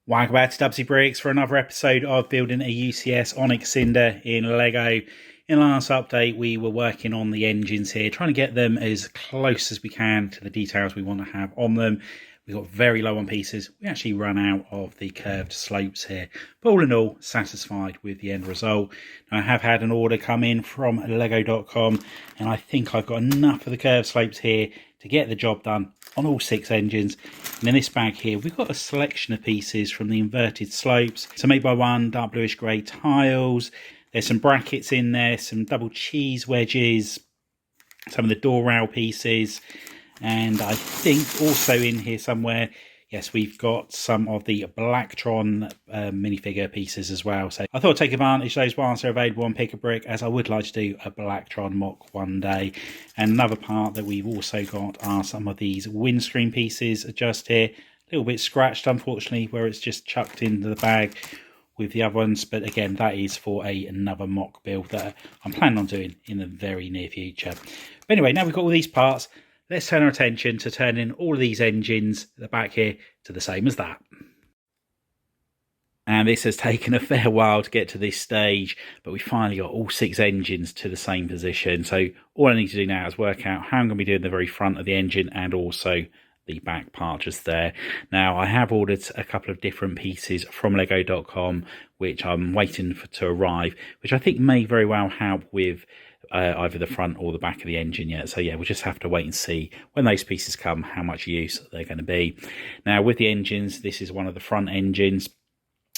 Welcome back to Dubbzi Bricks for another episode of building a UCS Onyx Cinder in Lego. In the last update, we were working on the engines here, trying to get them as close as we can to the details we want to have on them. We got very low on pieces. We actually ran out of the curved slopes here. But all in all, satisfied with the end result. Now, I have had an order come in from Lego.com, and I think I've got enough of the curved slopes here to get the job done on all 6 engines. And in this bag here, we've got a selection of pieces from the inverted slopes. So made by one, dark bluish grey tiles. There's some brackets in there, some double cheese wedges, some of the door rail pieces. And I think also in here somewhere, yes, we've got some of the Blacktron minifigure pieces as well. So I thought I'd take advantage of those whilst they're available on Pick a Brick, as I would like to do a Blacktron mock one day. And another part that we've also got are some of these windscreen pieces just here. A little bit scratched, unfortunately, where it's just chucked into the bag with the other ones. But again, that is for another mock build that I'm planning on doing in the very near future. But anyway, now we've got all these parts. Let's turn our attention to turning all of these engines at the back here to the same as that. And this has taken a fair while to get to this stage, but we finally got all 6 engines to the same position. So all I need to do now is work out how I'm going to be doing the very front of the engine and also the back part just there. Now, I have ordered a couple of different pieces from Lego.com, which I'm waiting for to arrive, which I think may very well help with either the front or the back of the engine yet. So yeah, we'll just have to wait and see when those pieces come how much use they're going to be. Now with the engines, this is one of the front engines.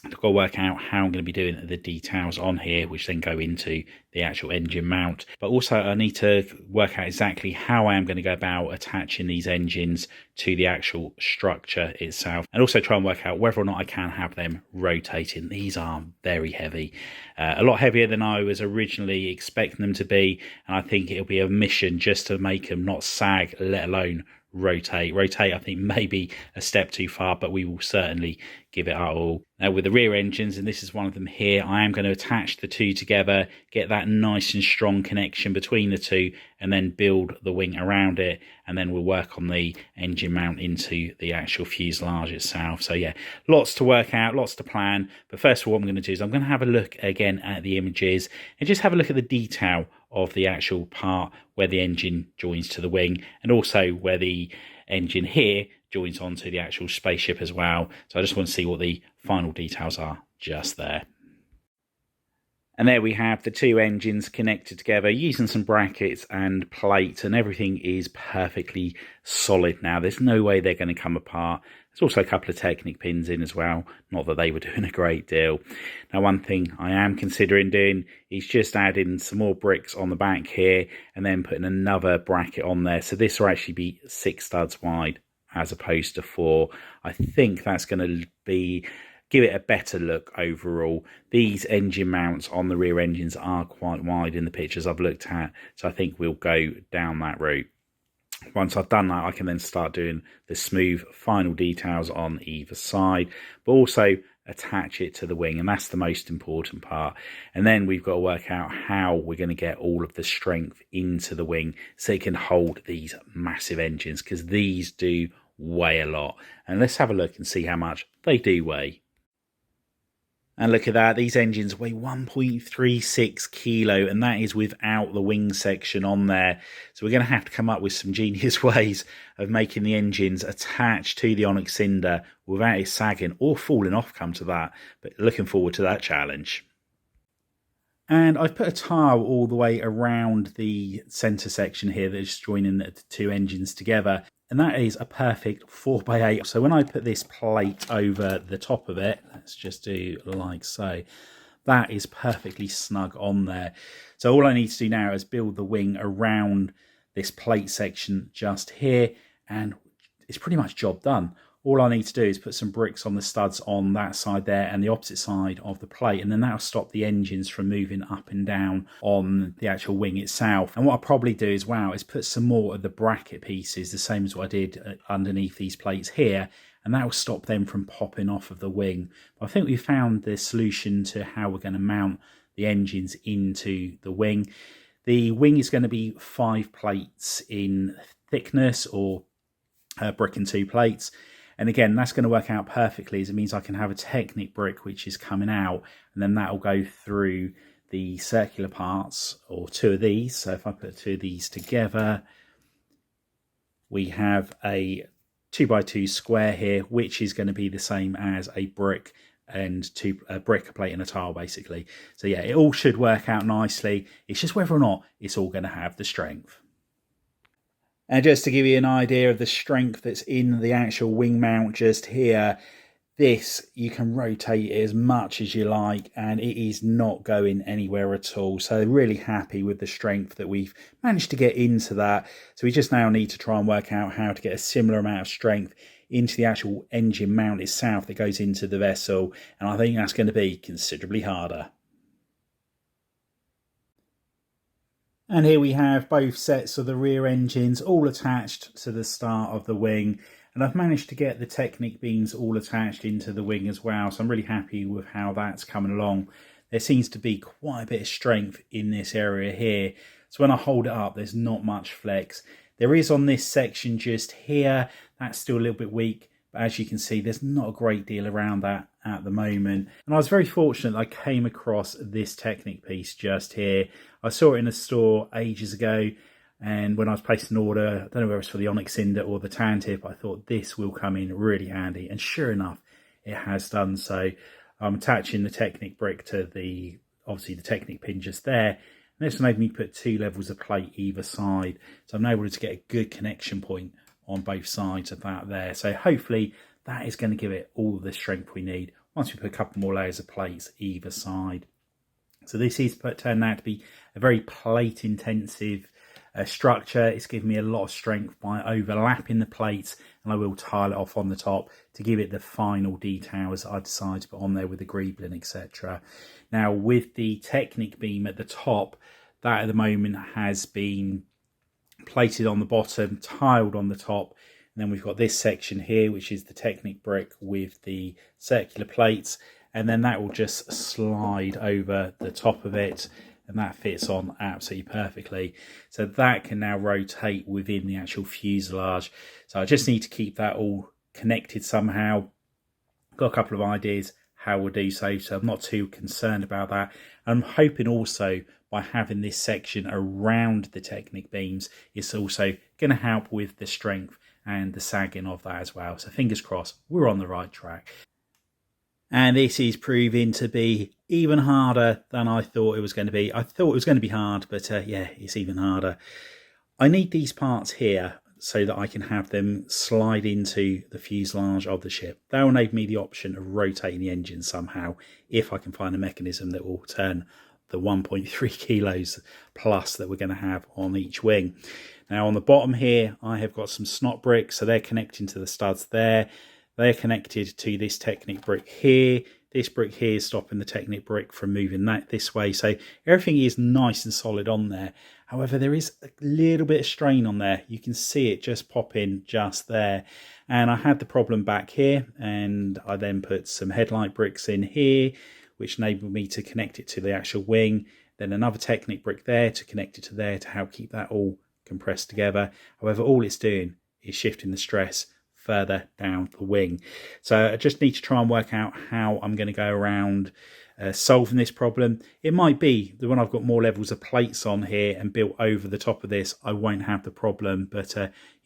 I've got to work out how I'm going to be doing the details on here, which then go into the actual engine mount. But also I need to work out exactly how I am going to go about attaching these engines to the actual structure itself, and also try and work out whether or not I can have them rotating. These are very heavy, a lot heavier than I was originally expecting them to be, and I think it'll be a mission just to make them not sag, let alone rotate. I think maybe a step too far, but we will certainly give it our all. Now with the rear engines, and this is one of them here, I am going to attach the two together, get that nice and strong connection between the two, and then build the wing around it, and then we'll work on the engine mount into the actual fuselage itself. So yeah, lots to work out, lots to plan. But first of all, what I'm going to do is I'm going to have a look again at the images and just have a look at the detail of the actual part where the engine joins to the wing, and also where the engine here joins onto the actual spaceship as well. So I just want to see what the final details are just there. And there we have the 2 engines connected together using some brackets and plates, and everything is perfectly solid now. There's no way they're going to come apart. There's also a couple of Technic pins in as well, not that they were doing a great deal. Now one thing I am considering doing is just adding some more bricks on the back here and then putting another bracket on there. So this will actually be 6 studs wide as opposed to 4. I think that's going to give it a better look overall. These engine mounts on the rear engines are quite wide in the pictures I've looked at, so I think we'll go down that route. Once I've done that, I can then start doing the smooth final details on either side, but also attach it to the wing, and that's the most important part. And then we've got to work out how we're going to get all of the strength into the wing so it can hold these massive engines, because these do weigh a lot. And let's have a look and see how much they do weigh. And look at that, these engines weigh 1.36 kilo, and that is without the wing section on there. So we're going to have to come up with some genius ways of making the engines attach to the Onyx Cinder without it sagging or falling off, come to that. But looking forward to that challenge. And I've put a tile all the way around the centre section here that is joining the 2 engines together. And that is a perfect 4x8. So when I put this plate over the top of it, let's just do like so, that is perfectly snug on there. So all I need to do now is build the wing around this plate section just here, and it's pretty much job done. All I need to do is put some bricks on the studs on that side there and the opposite side of the plate, and then that'll stop the engines from moving up and down on the actual wing itself. And what I'll probably do as well is put some more of the bracket pieces, the same as what I did underneath these plates here, and that will stop them from popping off of the wing. But I think we found the solution to how we're going to mount the engines into the wing. The wing is going to be 5 plates in thickness, or brick and 2 plates. And again, that's going to work out perfectly, as it means I can have a Technic brick which is coming out, and then that will go through the circular parts, or two of these. So if I put two of these together, we have a 2x2 square here, which is going to be the same as a brick and a brick, a plate and a tile, basically. So yeah, it all should work out nicely. It's just whether or not it's all going to have the strength. And just to give you an idea of the strength that's in the actual wing mount just here, this, you can rotate it as much as you like and it is not going anywhere at all. So really happy with the strength that we've managed to get into that. So we just now need to try and work out how to get a similar amount of strength into the actual engine mount itself that goes into the vessel. And I think that's going to be considerably harder. And here we have both sets of the rear engines all attached to the start of the wing. And I've managed to get the Technic beams all attached into the wing as well. So I'm really happy with how that's coming along. There seems to be quite a bit of strength in this area here. So when I hold it up, there's not much flex. There is on this section just here. That's still a little bit weak. But as you can see, there's not a great deal around that at the moment. And I was very fortunate I came across this Technic piece just here. I saw it in a store ages ago. And when I was placing an order, I don't know whether it's for the Onyx Cinder or the Tantive, I thought this will come in really handy. And sure enough, it has done so. I'm attaching the Technic brick to obviously the Technic pin just there. And this enabled me to put 2 levels of plate either side. So I'm able to get a good connection point on both sides of that there. So hopefully that is going to give it all the strength we need once we put a couple more layers of plates either side. So this is turned out to be a very plate intensive structure. It's given me a lot of strength by overlapping the plates, and I will tile it off on the top to give it the final details I decide to put on there with the greebling, etc. Now with the Technic beam at the top, that at the moment has been plated on the bottom, tiled on the top, and then we've got this section here which is the Technic brick with the circular plates, and then that will just slide over the top of it, and that fits on absolutely perfectly. So that can now rotate within the actual fuselage. So I just need to keep that all connected somehow. Got a couple of ideas how we'll do so, so I'm not too concerned about that. I'm hoping also by having this section around the Technic beams, it's also going to help with the strength and the sagging of that as well. So fingers crossed, we're on the right track. And this is proving to be even harder than I thought it was going to be. I thought it was going to be hard, but yeah, it's even harder. I need these parts here so that I can have them slide into the fuselage of the ship. That will enable me the option of rotating the engine somehow, if I can find a mechanism that will turn the 1.3 kilos plus that we're going to have on each wing. Now on the bottom here, I have got some snot bricks, so they're connecting to the studs there. They're connected to this Technic brick here. This brick here is stopping the Technic brick from moving that this way. So everything is nice and solid on there. However, there is a little bit of strain on there. You can see it just pop in just there. And I had the problem back here, and I then put some headlight bricks in here, which enabled me to connect it to the actual wing. Then another Technic brick there to connect it to there to help keep that all compressed together. However, all it's doing is shifting the stress further down the wing. So I just need to try and work out how I'm going to go around solving this problem. It might be that when I've got more levels of plates on here and built over the top of this, I won't have the problem. But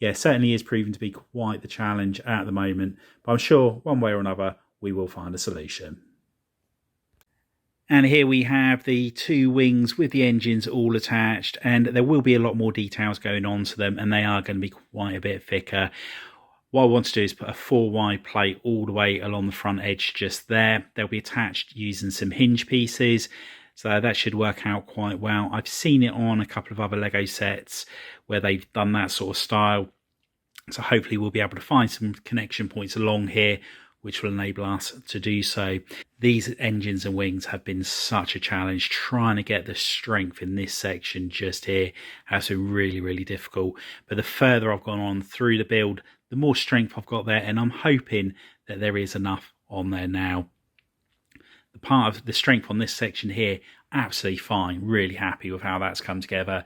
yeah, certainly is proving to be quite the challenge at the moment. But I'm sure one way or another, we will find a solution. And here we have the 2 wings with the engines all attached, and there will be a lot more details going on to them, and they are going to be quite a bit thicker. What I want to do is put a 4 wide plate all the way along the front edge just there. They'll be attached using some hinge pieces, so that should work out quite well. I've seen it on a couple of other Lego sets where they've done that sort of style. So hopefully we'll be able to find some connection points along here which will enable us to do so. These engines and wings have been such a challenge. Trying to get the strength in this section just here has been really, really difficult. But the further I've gone on through the build, the more strength I've got there, and I'm hoping that there is enough on there now. the part of the strength on this section here, absolutely fine. Really happy with how that's come together.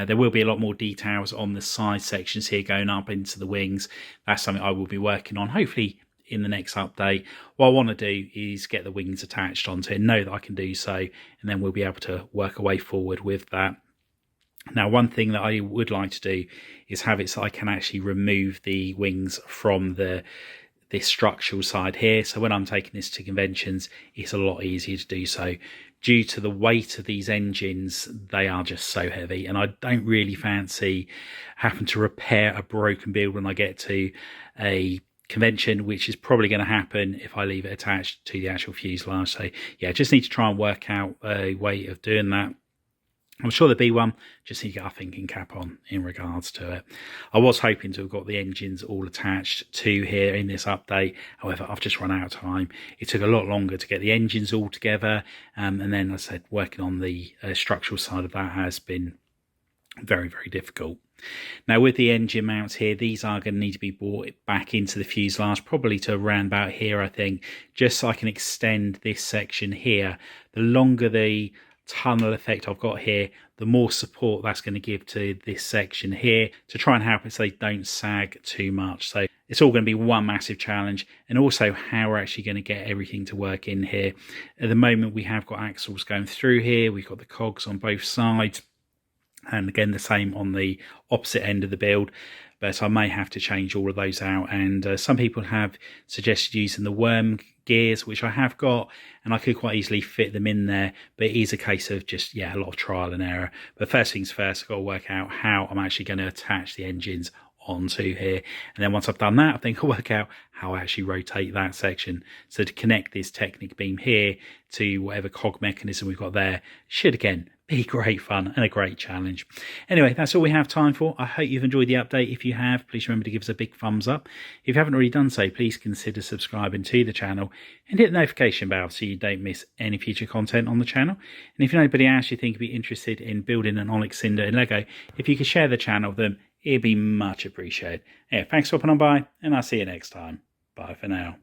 There will be a lot more details on the side sections here going up into the wings. That's something I will be working on, hopefully in the next update. What I want to do is get the wings attached onto it, know that I can do so, and then we'll be able to work our way forward with that. Now, one thing that I would like to do is have it so I can actually remove the wings from this structural side here. So when I'm taking this to conventions, it's a lot easier to do so. Due to the weight of these engines, they are just so heavy, and I don't really fancy having to repair a broken build when I get to a convention, which is probably going to happen if I leave it attached to the actual fuselage. So yeah, just need to try and work out a way of doing that. I'm sure there'll be one, just need to get our thinking cap on in regards to it. I was hoping to have got the engines all attached to here in this update. However, I've just run out of time. It took a lot longer to get the engines all together. And then, as I said, working on the structural side of that has been very, very difficult. Now, with the engine mounts here, these are going to need to be brought back into the fuselage, probably to around about here, I think, just so I can extend this section here. The longer the tunnel effect I've got here, the more support that's going to give to this section here to try and help it so they don't sag too much. So it's all going to be one massive challenge, and also how we're actually going to get everything to work in here. At the moment, we have got axles going through here, we've got the cogs on both sides, and again the same on the opposite end of the build, but I may have to change all of those out. And some people have suggested using the worm gears, which I have got, and I could quite easily fit them in there, but it is a case of just, yeah, a lot of trial and error. But first things first, I've got to work out how I'm actually going to attach the engines onto here, and then once I've done that, I think I'll work out how I actually rotate that section. So to connect this Technic beam here to whatever cog mechanism we've got there should again be great fun and a great challenge. Anyway, that's all we have time for. I hope you've enjoyed the update. If you have, please remember to give us a big thumbs up. If you haven't already done so, please consider subscribing to the channel and hit the notification bell so you don't miss any future content on the channel. And if you know anybody else you think would be interested in building an Onyx Cinder in Lego, if you could share the channel with them, it'd be much appreciated. Yeah, thanks for popping on by, and I'll see you next time. Bye for now.